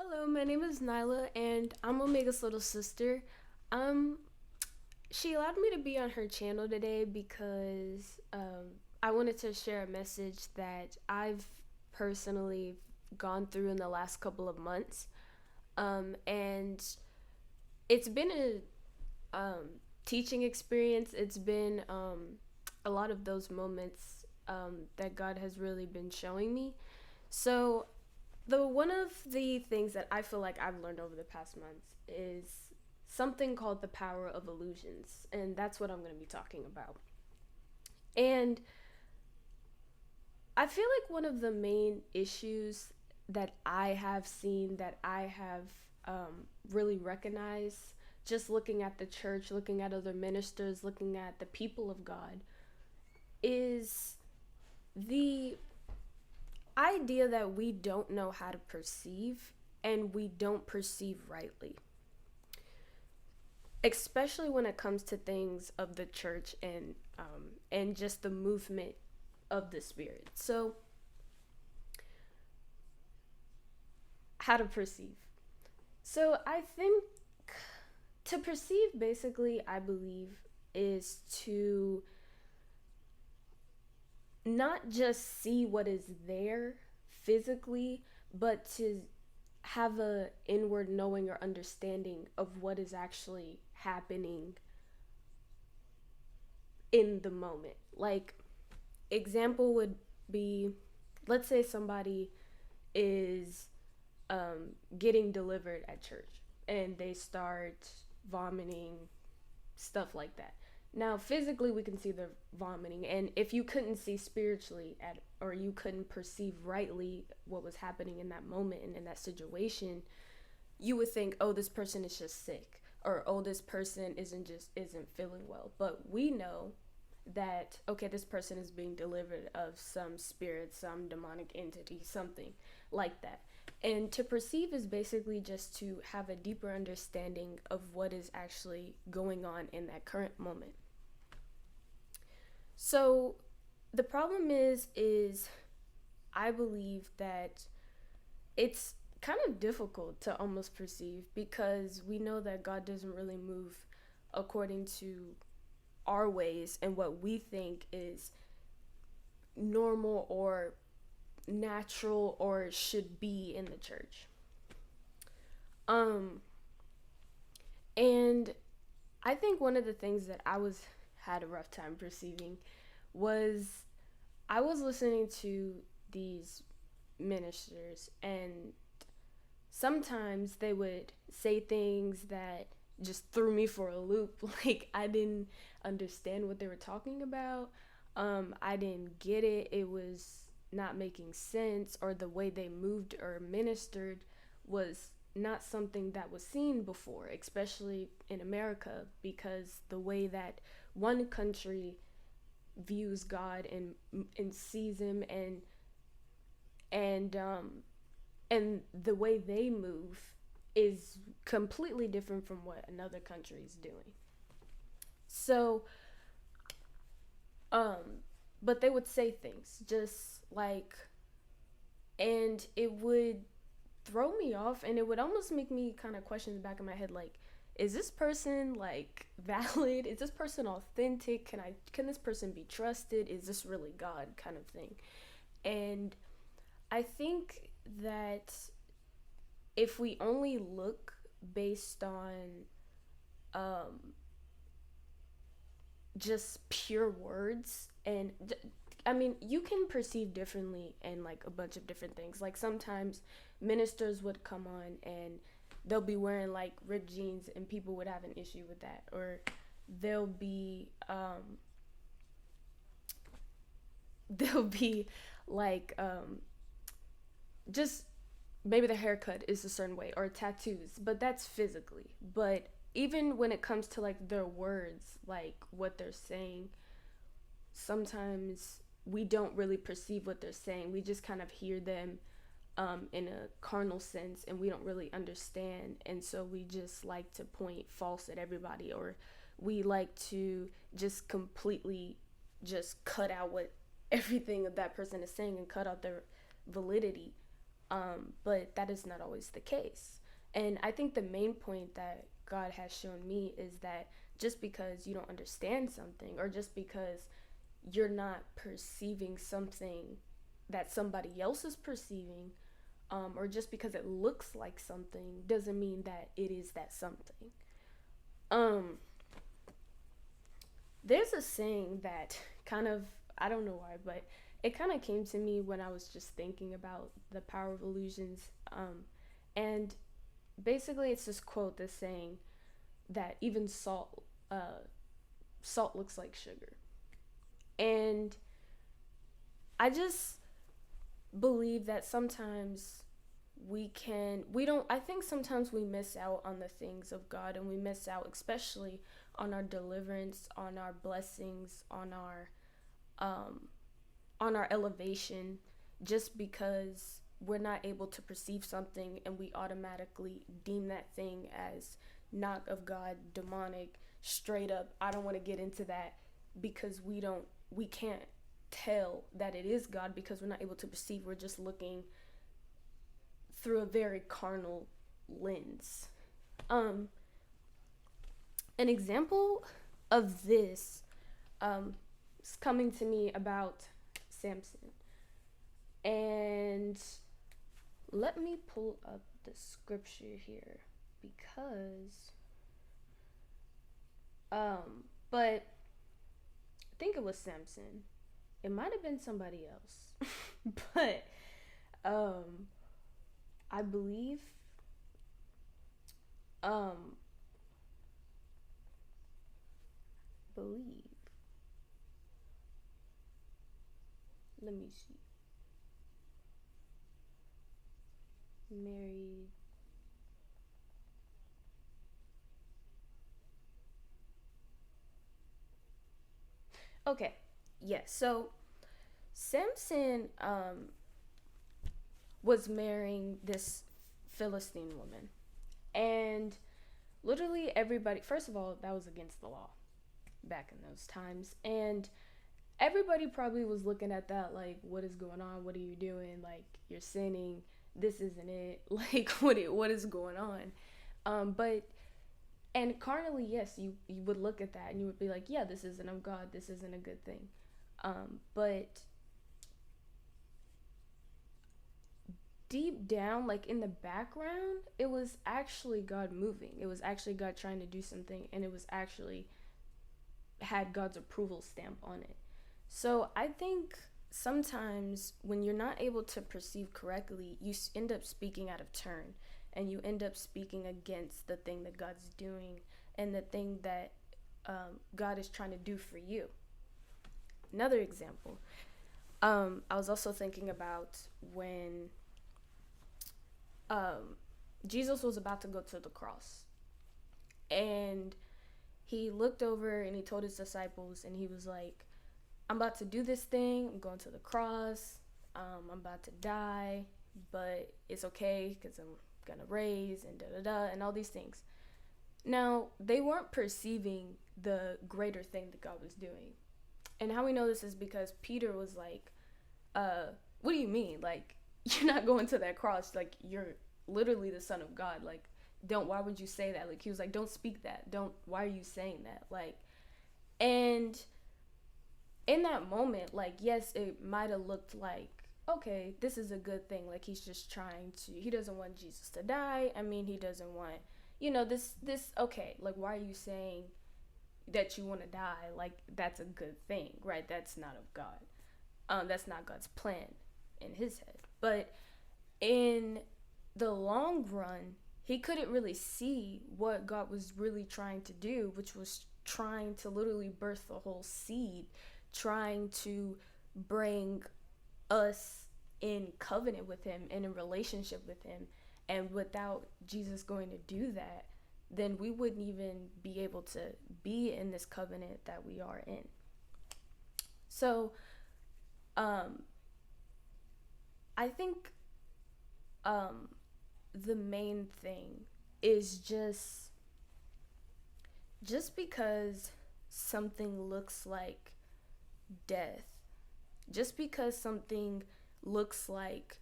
Hello, my name is Nyla, and I'm Omega's little sister. Um, she allowed me to be on her channel today because I wanted to share a message that I've personally gone through in the last couple of months. And it's been a teaching experience. It's been a lot of those moments that God has really been showing me. So the one of the things that I feel like I've learned over the past months is something called the power of illusions, and that's what I'm going to be talking about. And I feel like one of the main issues that I have seen, that I have really recognized, just looking at the church, looking at other ministers, looking at the people of God, is the idea that we don't know how to perceive and we don't perceive rightly, especially when it comes to things of the church and just the movement of the spirit. So, how to perceive. So, I think to perceive, basically, I believe, is to not just see what is there physically, but to have a inward knowing or understanding of what is actually happening in the moment. Like, example would be, let's say somebody is getting delivered at church and they start vomiting, stuff like that. Now, physically, we can see the vomiting, and if you couldn't see spiritually or you couldn't perceive rightly what was happening in that moment and in that situation, you would think, oh, this person is just sick, or oh, this person isn't feeling well. But we know that, okay, this person is being delivered of some spirit, some demonic entity, something like that. And to perceive is basically just to have a deeper understanding of what is actually going on in that current moment. So the problem is I believe that it's kind of difficult to almost perceive because we know that God doesn't really move according to our ways and what we think is normal or natural or should be in the church. Um and I think one of the things that I was had a rough time perceiving was I was listening to these ministers, and sometimes they would say things that just threw me for a loop. Like, I didn't understand what they were talking about. I didn't get it. It was not making sense, or the way they moved or ministered was not something that was seen before, especially in America, because the way that one country views God and sees him and and the way they move is completely different from what another country is doing. So, but they would say things just like, and it would throw me off, and it would almost make me kind of question in the back of my head, like, is this person like valid? Is this person authentic? Can this person be trusted? Is this really God, kind of thing? And I think that if we only look based on um, just pure words, and I mean, you can perceive differently in like a bunch of different things. Like, sometimes ministers would come on and they'll be wearing like ripped jeans and people would have an issue with that, or they'll be they'll be like just maybe the haircut is a certain way, or tattoos, but that's physically. But even when it comes to like their words, like what they're saying, sometimes we don't really perceive what they're saying. We just kind of hear them in a carnal sense, and we don't really understand. And so we just like to point false at everybody, or we like to just completely just cut out what everything that person is saying and cut out their validity. But that is not always the case. And I think the main point that God has shown me is that just because you don't understand something, or just because you're not perceiving something that somebody else is perceiving, or just because it looks like something, doesn't mean that it is that something. Um, there's a saying that kind of, I don't know why, but it kind of came to me when I was just thinking about the power of illusions. And basically, it's this quote that's saying that even salt looks like sugar. And I just believe that sometimes we don't, I think sometimes we miss out on the things of God, and we miss out especially on our deliverance, on our blessings, um on our elevation, just because we're not able to perceive something and we automatically deem that thing as not of God, demonic, straight up. I don't want to get into that because we can't tell that it is God because we're not able to perceive. We're just looking through a very carnal lens. Um, an example of this is coming to me about Samson. And let me pull up the scripture here because but I think it was Samson. It might have been somebody else. But um I um believe let me see. Married. Okay. Yes. So Samson was marrying this Philistine woman. And literally everybody, first of all, that was against the law back in those times. And everybody probably was looking at that like, what is going on? What are you doing? Like, you're sinning. This isn't it. Like, what is going on? But and carnally, yes, you would look at that and you would be like, yeah, this isn't of God. This isn't a good thing. But deep down, like in the background, it was actually God moving. It was actually God trying to do something, and it was actually had God's approval stamp on it. So I think sometimes when you're not able to perceive correctly, you end up speaking out of turn, and you end up speaking against the thing that God's doing and the thing that God is trying to do for you. Another example, I was also thinking about when um, Jesus was about to go to the cross, and he looked over and he told his disciples, and he was like, I'm about to do this thing. I'm going to the cross. I'm about to die, but it's okay because I'm going to raise and da da da and all these things. Now, they weren't perceiving the greater thing that God was doing. And how we know this is because Peter was like, what do you mean? Like, you're not going to that cross. Like, you're literally the Son of God. Like, why would you say that? Like, he was like, don't speak that. Why are you saying that? Like, and in that moment, like, yes, it might have looked like, okay, this is a good thing. Like, he's just trying to, he doesn't want Jesus to die. I mean, he doesn't want, okay, like, why are you saying that you want to die? Like, that's a good thing, right? That's not of God. That's not God's plan in his head. But in the long run, he couldn't really see what God was really trying to do, which was trying to literally birth the whole seed, trying to bring us in covenant with him and in relationship with him. And without Jesus going to do that, then we wouldn't even be able to be in this covenant that we are in. So, I think the main thing is just because something looks like death, just because something looks like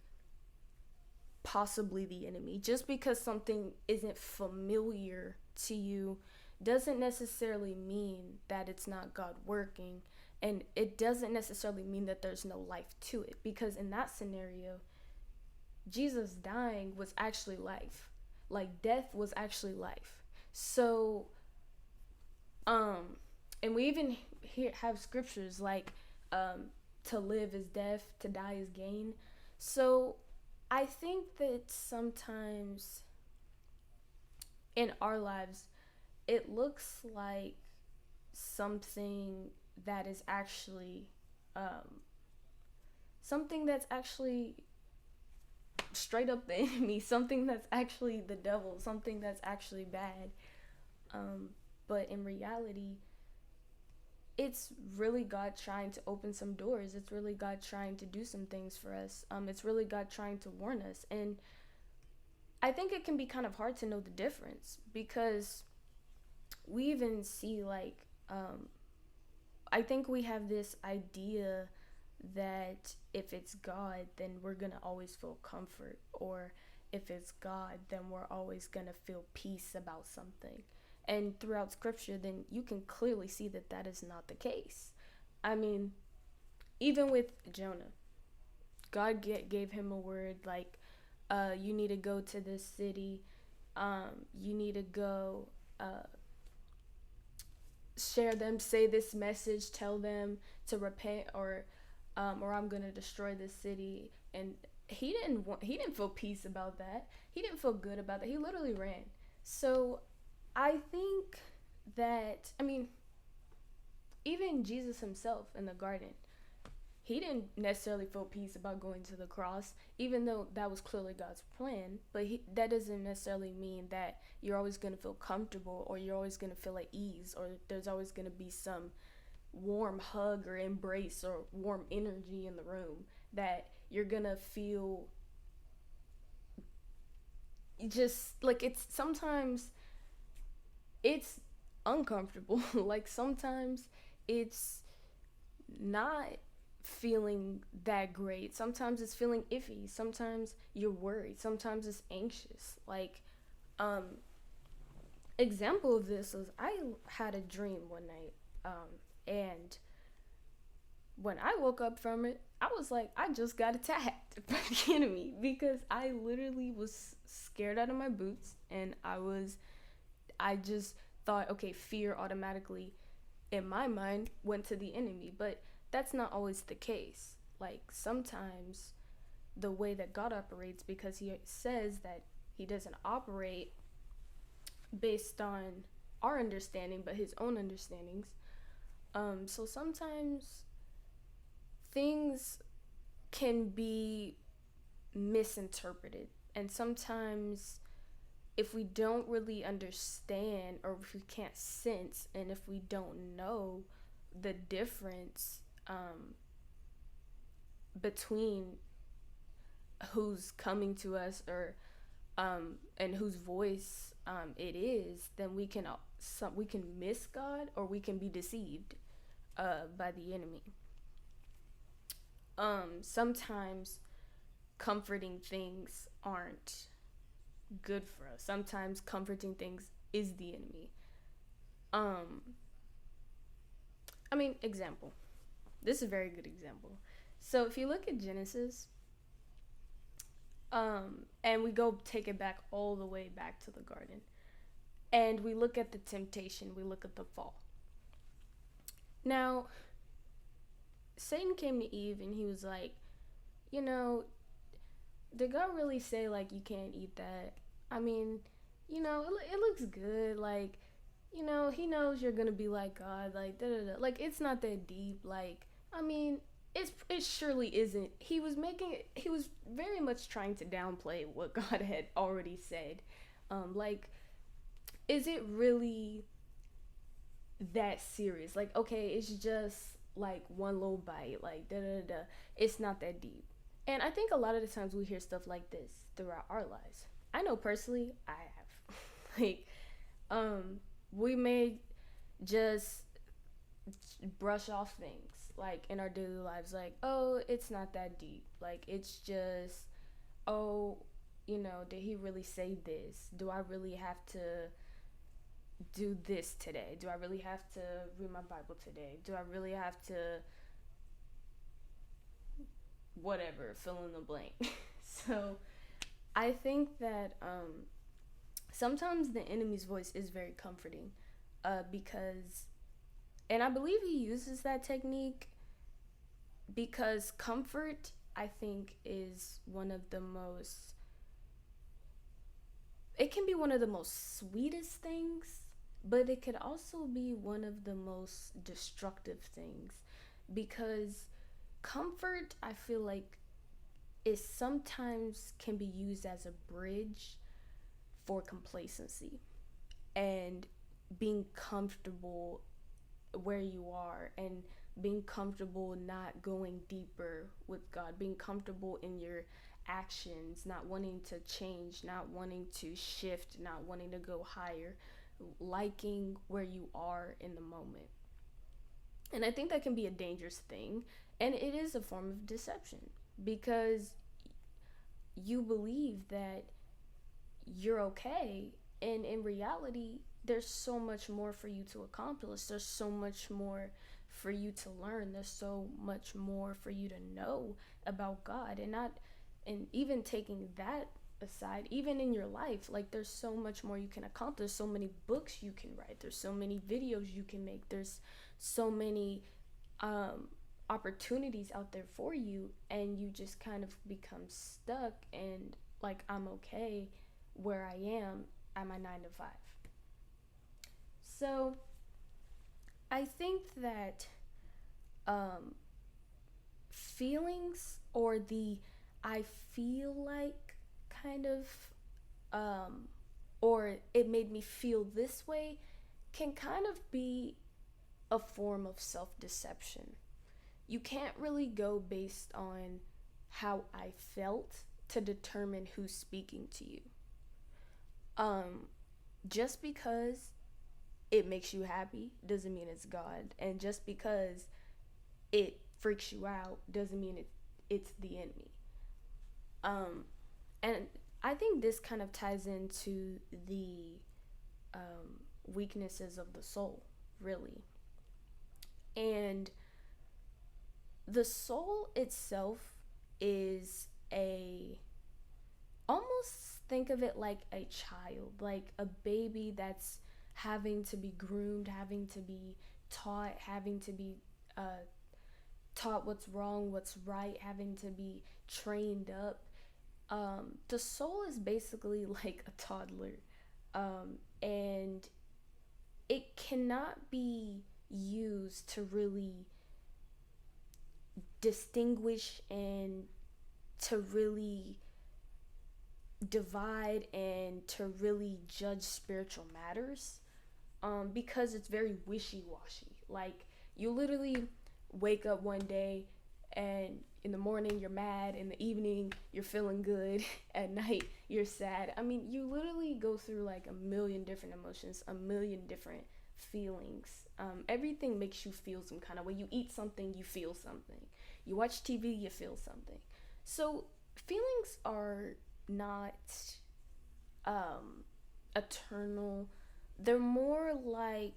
possibly the enemy. Just because something isn't familiar to you doesn't necessarily mean that it's not God working. And it doesn't necessarily mean that there's no life to it. Because in that scenario, Jesus dying was actually life. Like, death was actually life. So, and we even have scriptures like, to live is death, to die is gain. So I think that sometimes in our lives, it looks like something that is actually, um, something that's actually straight up the enemy, something that's actually the devil, something that's actually bad. Um, but in reality, it's really God trying to open some doors. It's really God trying to do some things for us. It's really God trying to warn us. And I think it can be kind of hard to know the difference because we even see like, I think we have this idea that if it's God, then we're gonna always feel comfort, or if it's God, then we're always gonna feel peace about something. And throughout scripture, then you can clearly see that that is not the case. I mean, even with Jonah, God gave him a word like, you need to go to this city, you need to go, share them, say this message, tell them to repent, or I'm gonna destroy this city. And he didn't feel peace about that. He didn't feel good about that. He literally ran. So I think that, I mean, even Jesus himself in the garden, he didn't necessarily feel peace about going to the cross, even though that was clearly God's plan. But that doesn't necessarily mean that you're always going to feel comfortable, or you're always going to feel at ease, or there's always going to be some warm hug or embrace or warm energy in the room that you're going to feel. Just like, it's sometimes it's uncomfortable. Like, sometimes it's not feeling that great. Sometimes it's feeling iffy. Sometimes you're worried. Sometimes it's anxious. Like, um, example of this is I had a dream one night, and when I woke up from it, I was like, I just got attacked by the enemy, because I literally was scared out of my boots, and I just thought, okay, fear automatically in my mind went to the enemy. But that's not always the case. Like, sometimes the way that God operates, because he says that he doesn't operate based on our understanding but his own understandings. So sometimes things can be misinterpreted, and sometimes if we don't really understand, or if we can't sense, and if we don't know the difference, between who's coming to us, or and whose voice it is, then we can miss God, or we can be deceived by the enemy. Sometimes comforting things aren't good for us. Sometimes comforting things is the enemy. I mean, example. This is a very good example. So if you look at Genesis, and we go take it back all the way back to the garden, and we look at the temptation, we look at the fall. Now, Satan came to Eve and he was like, you know, did God really say, like, you can't eat that? I mean, it looks good. Like, he knows you're gonna be like God. Like, da da da. Like, it's not that deep. Like, I mean, it surely isn't. He was very much trying to downplay what God had already said. Like, is it really that serious? Like, okay, it's just like one little bite. Like, da da da. It's not that deep. And I think a lot of the times we hear stuff like this throughout our lives. I know personally, I have. Like, we may just brush off things, like, in our daily lives, like, oh, it's not that deep. Like, it's just, oh, did he really say this? Do I really have to do this today? Do I really have to read my Bible today? Do I really have to whatever, fill in the blank? So I think that sometimes the enemy's voice is very comforting, because, and I believe he uses that technique because comfort, I think, is one of the most, it can be one of the most sweetest things, but it could also be one of the most destructive things, because comfort, I feel like, is sometimes can be used as a bridge for complacency and being comfortable where you are, and being comfortable not going deeper with God, being comfortable in your actions, not wanting to change, not wanting to shift, not wanting to go higher, liking where you are in the moment. And I think that can be a dangerous thing, and it is a form of deception, because you believe that you're okay, and in reality there's so much more for you to accomplish, there's so much more for you to learn, there's so much more for you to know about God. And not, and even taking that aside, even in your life, like, there's so much more you can accomplish, so many books you can write, there's so many videos you can make, there's so many opportunities out there for you, and you just kind of become stuck and like, I'm okay where I am at my 9 to 5. So I think that feelings, or the I feel like kind of, or it made me feel this way, can kind of be a form of self deception. You can't really go based on how I felt to determine who's speaking to you. Um, just because it makes you happy doesn't mean it's God, and just because it freaks you out doesn't mean it's the enemy. Um, and I think this kind of ties into the weaknesses of the soul, really. And the soul itself is a, almost think of it like a child, like a baby that's having to be groomed, having to be taught, having to be taught what's wrong, what's right, having to be trained up. The soul is basically like a toddler, and it cannot be used to really distinguish and to really divide and to really judge spiritual matters, because it's very wishy-washy. Like, you literally wake up one day, and in the morning you're mad, in the evening you're feeling good, at night you're sad. I mean, you literally go through like a million different emotions, a million different feelings. Everything makes you feel some kind of way. You eat something, you feel something. You watch TV, you feel something. So feelings are not eternal. They're more like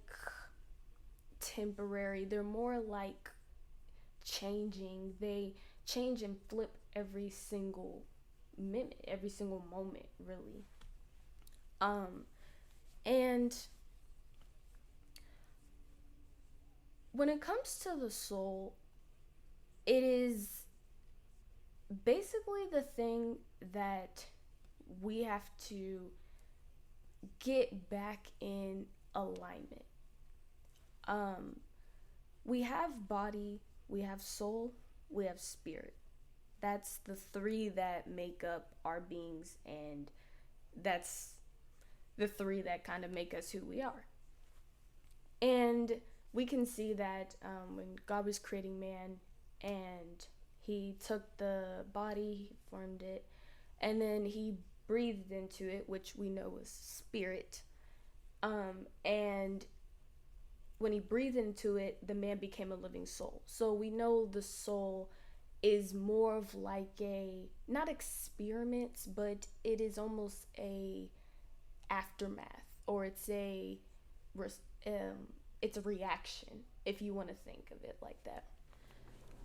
temporary. They're more like changing. They change and flip every single minute, every single moment, really. And when it comes to the soul, it is basically the thing that we have to get back in alignment. We have body, we have soul, we have spirit. That's the three that make up our beings, and that's the three that kind of make us who we are. And we can see that when God was creating man, and he took the body, he formed it, and then he breathed into it, which we know was spirit. And when he breathed into it, the man became a living soul. So we know the soul is more of like a, not experiments, but it is almost a aftermath, or um, it's a reaction, if you want to think of it like that.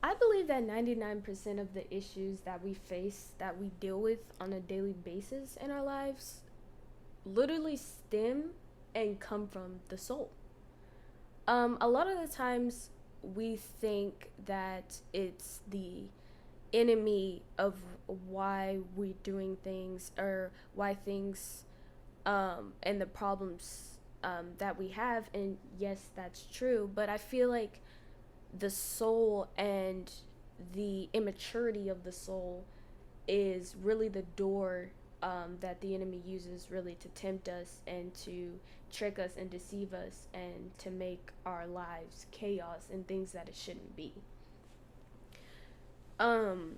I believe that 99% of the issues that we face, that we deal with on a daily basis in our lives, literally stem and come from the soul. A lot of the times we think that it's the enemy of why we're doing things, or why things, and the problems, that we have. And yes, that's true. But I feel like the soul and the immaturity of the soul is really the door, that the enemy uses really to tempt us and to trick us and deceive us and to make our lives chaos and things that it shouldn't be. Um,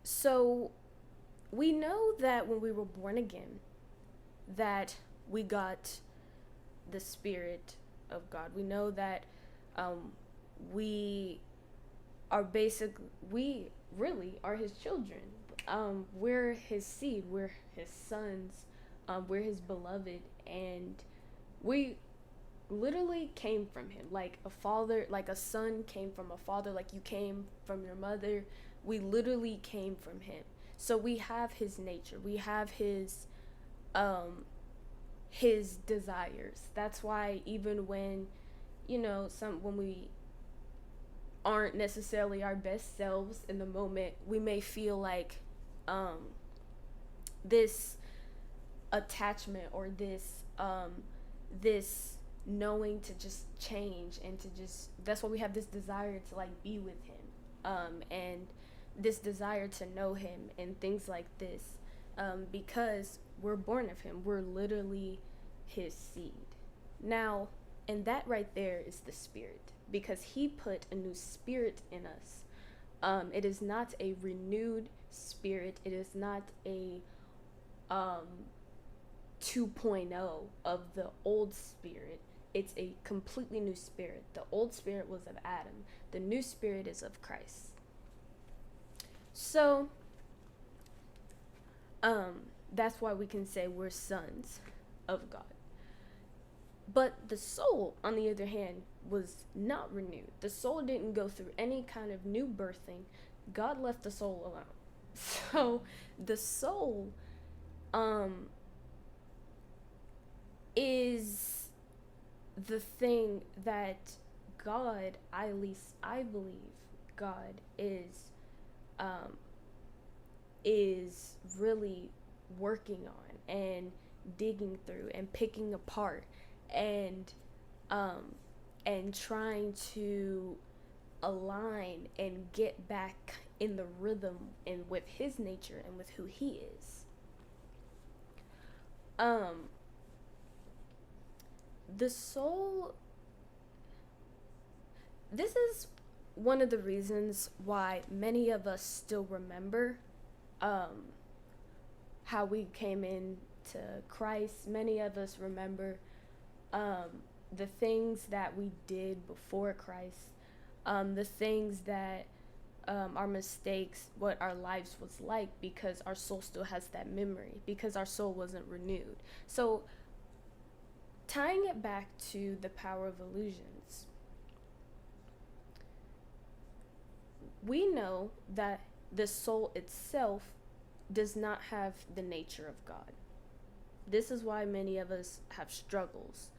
so we know that when we were born again, that we got the Spirit of God. We know that, um, we we really are His children. We're His seed. We're His sons. We're His beloved, and we literally came from Him. Like a father, like a son came from a father. Like you came from your mother. We literally came from Him. So we have His nature. We have um, His desires. That's why even when, when we aren't necessarily our best selves in the moment, we may feel like, um, this attachment, or this knowing to just change, and to just, that's why we have this desire to like be with Him, and this desire to know Him and things like this, because we're born of Him. We're literally His seed. Now, and that right there is the Spirit, because He put a new spirit in us. It is not a renewed spirit. It is not a, um, 2.0 of the old spirit. It's a completely new spirit. The old spirit was of Adam. The new spirit is of Christ. So, that's why we can say we're sons of God. But the soul, on the other hand, was not renewed. The soul didn't go through any kind of new birthing. God left the soul alone. So the soul, is the thing that God, at least I believe, God um, is really working on and digging through and picking apart, and um, and trying to align and get back in the rhythm and with His nature and with who He is. Um, the soul. This is one of the reasons why many of us still remember, um, how we came into Christ. Many of us remember, the things that we did before Christ, the things that, our mistakes, what our lives was like, because our soul still has that memory, because our soul wasn't renewed. So, tying it back to the power of illusions, we know that the soul itself does not have the nature of God. This is why many of us have struggles.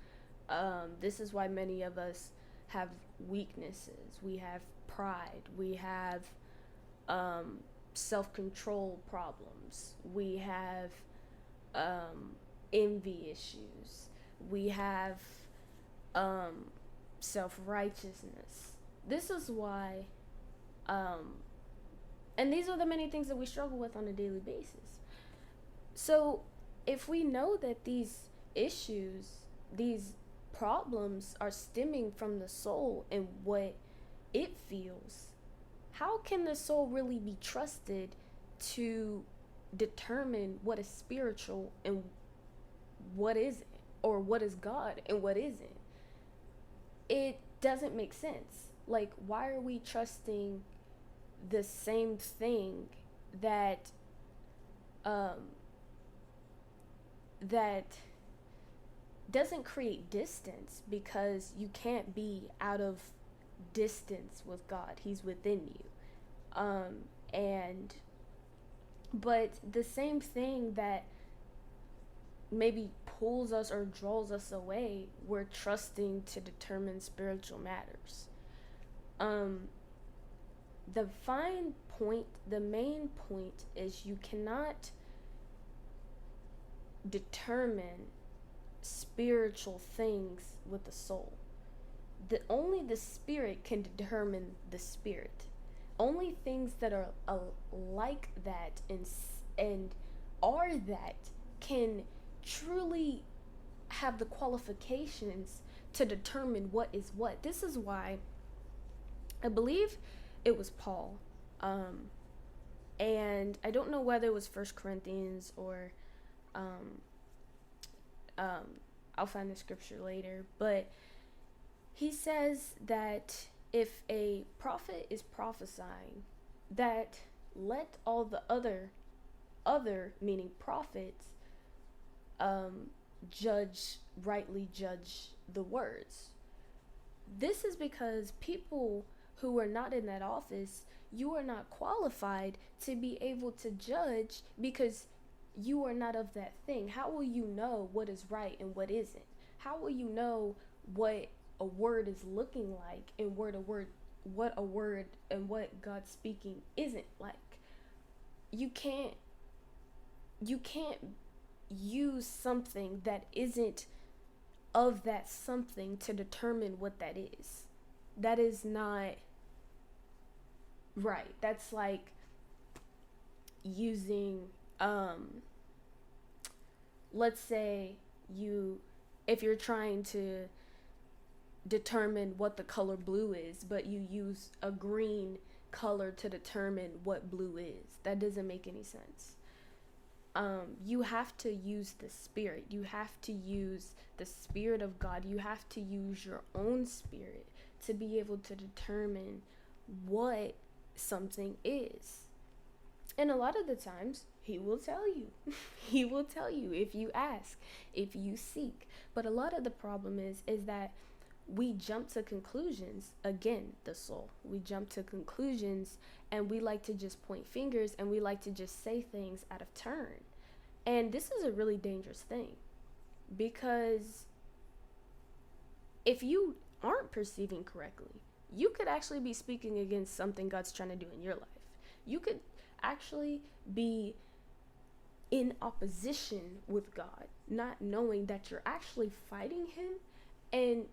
This is why many of us have weaknesses. We have pride. We have, self-control problems. We have, envy issues. We have, self-righteousness. This is why, and these are the many things that we struggle with on a daily basis. So, if we know that these issues, these problems are stemming from the soul and what it feels, how can the soul really be trusted to determine what is spiritual and what isn't, or what is God and what isn't? It doesn't make sense. Like, why are we trusting the same thing that um, that doesn't create distance, because you can't be out of distance with God. He's within you. And but the same thing that maybe pulls us or draws us away, we're trusting to determine spiritual matters. Um, the main point is you cannot determine spiritual things with the soul. Only the spirit can determine the spirit. Only things that are like that and are that can truly have the qualifications to determine what is what. This is why I believe it was Paul, and I don't know whether it was First Corinthians or um, I'll find the scripture later, but he says that if a prophet is prophesying, that let all the other meaning prophets rightly judge the words. This is because people who are not in that office, you are not qualified to be able to judge, because you are not of that thing. How will you know what is right and what isn't? How will you know what a word is looking like and what a word and what God's speaking isn't like? You can't use something that isn't of that something to determine what that is. That is not right. That's like using let's say if you're trying to determine what the color blue is, but you use a green color to determine what blue is. That doesn't make any sense. You have to use the spirit. You have to use the spirit of God. You have to use your own spirit to be able to determine what something is. And a lot of the times, he will tell you. He will tell you if you ask, if you seek. But a lot of the problem is that we jump to conclusions. Again, the soul. We jump to conclusions, and we like to just point fingers, and we like to just say things out of turn. And this is a really dangerous thing, because if you aren't perceiving correctly, you could actually be speaking against something God's trying to do in your life. You could actually be in opposition with God, not knowing that you're actually fighting him, and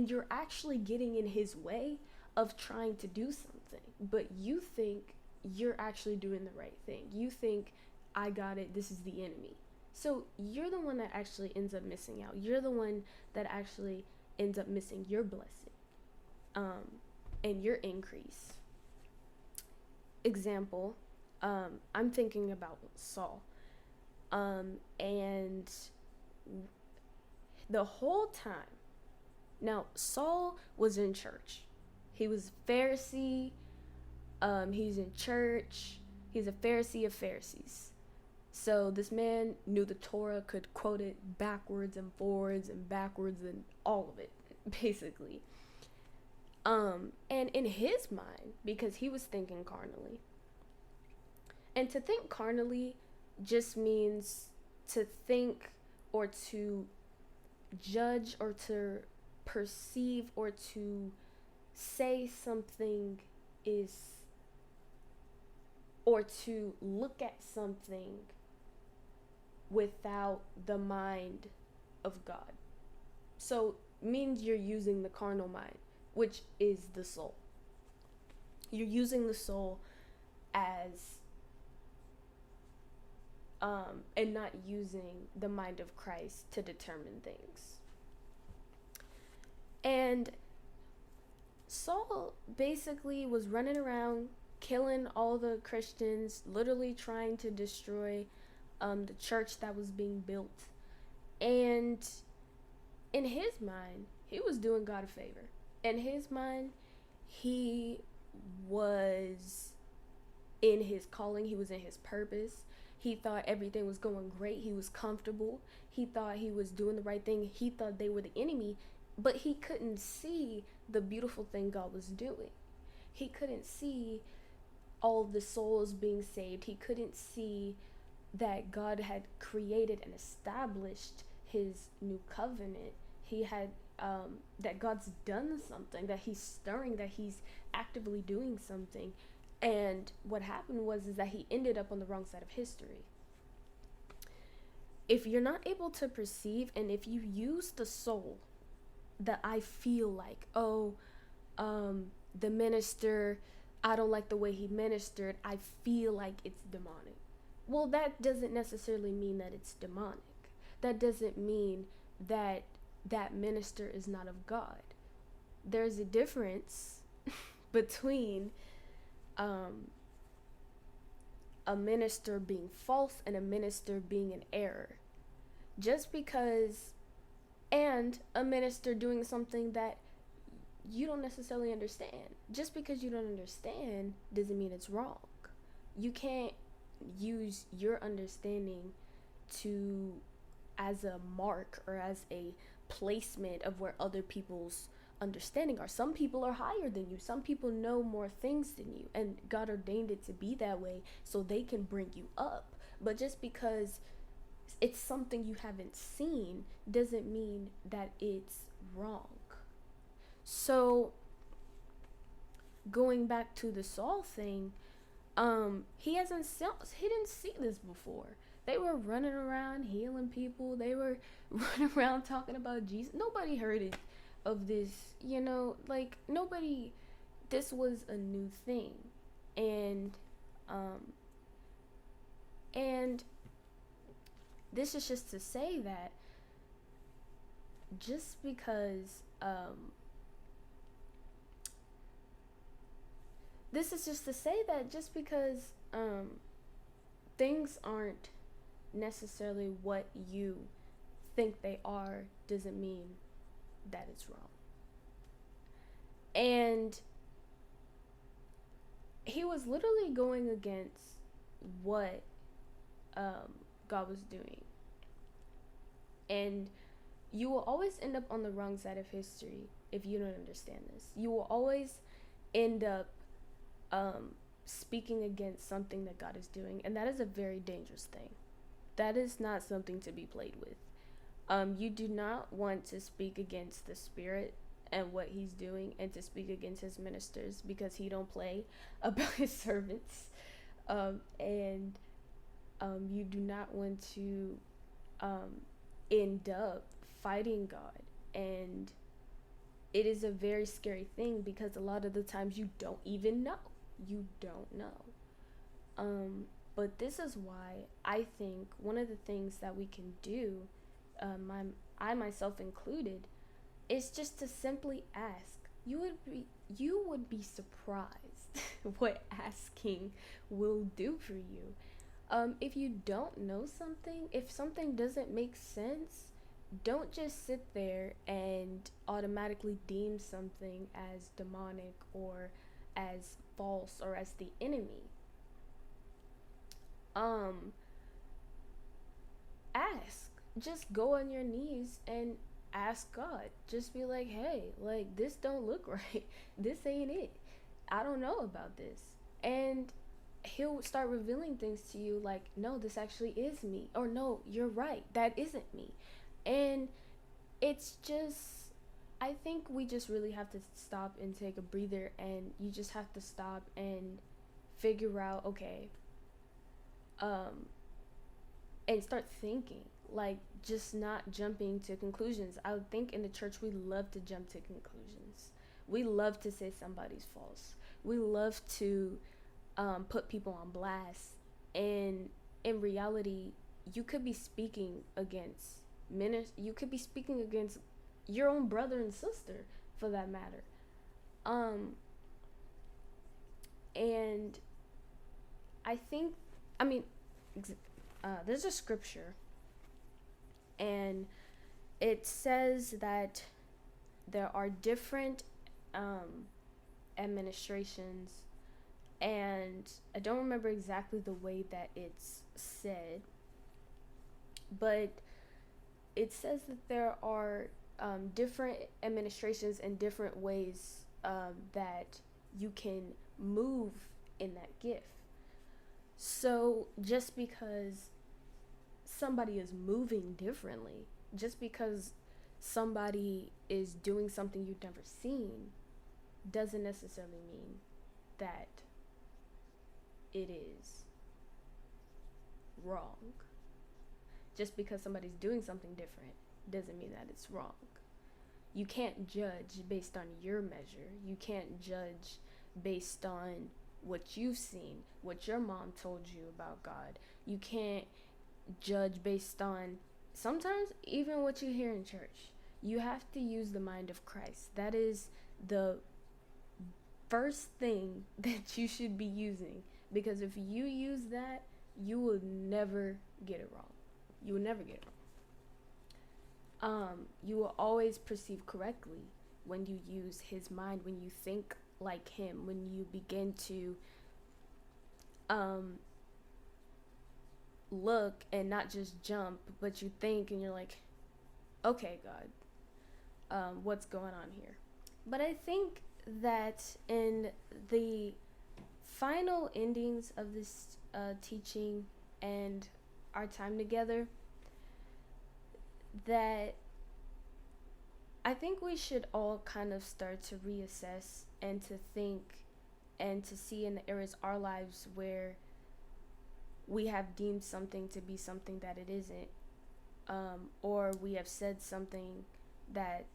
you're actually getting in his way of trying to do something, but you think you're actually doing the right thing. You think, I got it, this is the enemy. So you're the one that actually ends up missing out. You're the one that actually ends up missing your blessing, and your increase. Example, I'm thinking about Saul, and the whole time. Now, Saul was in church. He was a Pharisee. He's in church. He's a Pharisee of Pharisees. So this man knew the Torah, could quote it backwards and forwards and backwards and all of it, basically. And in his mind, because he was thinking carnally. And to think carnally just means to think or to judge or to perceive or to say something is, or to look at something without the mind of God. So means you're using the carnal mind, which is the soul. You're using the soul as and not using the mind of Christ to determine things. And Saul basically was running around killing all the Christians, literally trying to destroy the church that was being built. And in his mind, he was doing God a favor. In his mind, he was in his calling, he was in his purpose. He thought everything was going great. He was comfortable. He thought he was doing the right thing. He thought they were the enemy, but he couldn't see the beautiful thing God was doing. He couldn't see all of the souls being saved. He couldn't see that God had created and established his new covenant. He had that God's done something, that he's stirring, that he's actively doing something. And what happened was is that he ended up on the wrong side of history. If you're not able to perceive, and if you use the soul that I feel like, the minister, I don't like the way he ministered, I feel like it's demonic. Well, that doesn't necessarily mean that it's demonic. That doesn't mean that that minister is not of God. There's a difference between a minister being false and a minister being in error. Just because, and a minister doing something that you don't necessarily understand. Just because you don't understand doesn't mean it's wrong. You can't use your understanding to as a mark or as a placement of where other people's understanding are. Some people are higher than you. Some people know more things than you, and God ordained it to be that way so they can bring you up. But just because it's something you haven't seen doesn't mean that it's wrong. So going back to the Saul thing, he didn't see this before. They were running around healing people. They were running around talking about Jesus. Nobody heard it of this, nobody, this was a new thing. And this is just to say that just because, things aren't necessarily what you think they are doesn't mean that it's wrong. And he was literally going against what God was doing. And you will always end up on the wrong side of history if you don't understand this. You will always end up speaking against something that God is doing, and that is a very dangerous thing. That is not something to be played with. You do not want to speak against the Spirit and what he's doing, and to speak against his ministers, because he don't play about his servants. And you do not want to end up fighting God. And it is a very scary thing, because a lot of the times you don't even know. You don't know. But this is why I think one of the things that we can do, I myself included, is just to simply ask. You would be surprised what asking will do for you. If you don't know something, if something doesn't make sense, don't just sit there and automatically deem something as demonic or as false or as the enemy. Ask. Just go on your knees and ask God. Just be like, hey, like, this don't look right. This ain't it. I don't know about this. And he'll start revealing things to you like, no, this actually is me. Or no, you're right. That isn't me. And it's just, I think we just really have to stop and take a breather, and you just have to stop and figure out, okay, and start thinking, like, just not jumping to conclusions. I would think in the church we love to jump to conclusions. We love to say somebody's false. We love to put people on blast. And in reality, you could be speaking against you could be speaking against your own brother and sister, for that matter. And I think, there's a scripture, and it says that there are different administrations, and I don't remember exactly the way that it's said, but it says that there are different administrations and different ways that you can move in that gift. So just because somebody is moving differently, just because somebody is doing something you've never seen, doesn't necessarily mean that it is wrong. Just because somebody's doing something different doesn't mean that it's wrong. You can't judge based on your measure. You can't judge based on what you've seen, what your mom told you about God. You can't judge based on sometimes even what you hear in church. You have to use the mind of Christ. That is the first thing that you should be using, because if you use that, you will never get it wrong. You will never get it wrong. You will always perceive correctly when you use his mind, when you think like him, when you begin to look and not just jump, but you think and you're like, okay, God, what's going on here? But I think that in the final endings of this teaching and our time together, that I think we should all kind of start to reassess and to think and to see in the areas of our lives where we have deemed something to be something that it isn't, or we have said something that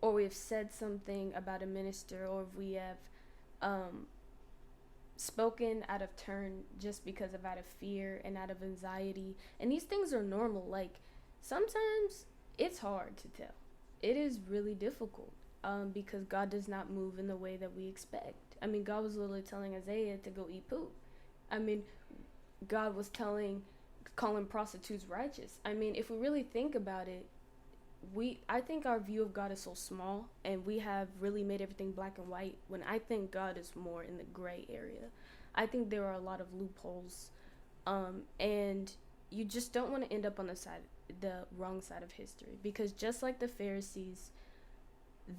or we have said something about a minister, or we have spoken out of turn just because of out of fear and out of anxiety. And these things are normal. Like, sometimes it's hard to tell. It is really difficult because God does not move in the way that we expect. I mean, God was literally telling Isaiah to go eat poop. I mean, God was calling prostitutes righteous. I mean, if we really think about it, I think our view of God is so small, and we have really made everything black and white, when I think God is more in the gray area. I think there are a lot of loopholes, and you just don't want to end up on the wrong side of history, because just like the Pharisees,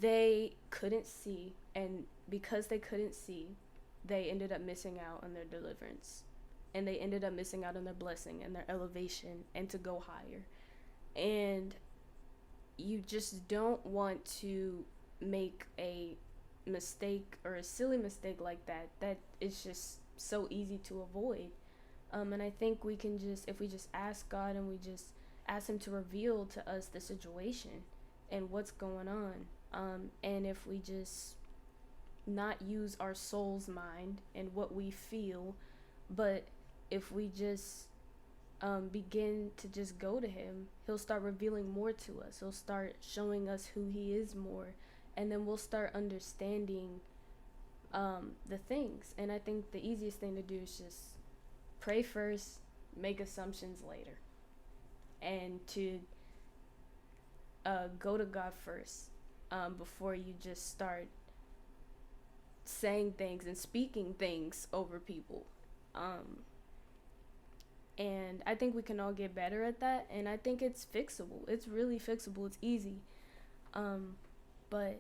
they couldn't see, and because they couldn't see, they ended up missing out on their deliverance, and they ended up missing out on their blessing and their elevation and to go higher. And you just don't want to make a mistake or a silly mistake like that is just so easy to avoid. And I think we can just, if we just ask God and we just ask him to reveal to us the situation and what's going on, and if we just not use our soul's mind and what we feel, but if we just begin to just go to him, he'll start revealing more to us. He'll start showing us who he is more, and then we'll start understanding the things. And I think the easiest thing to do is just pray first, make assumptions later, and to go to God first before you just start saying things and speaking things over people. And I think we can all get better at that, and I think it's fixable. It's really fixable. It's easy. But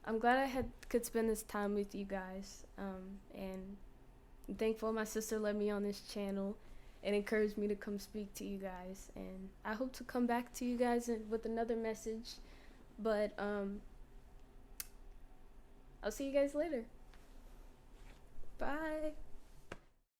I'm glad I could spend this time with you guys, and I'm thankful my sister let me on this channel and encouraged me to come speak to you guys. And I hope to come back to you guys with another message. But I'll see you guys later. Bye.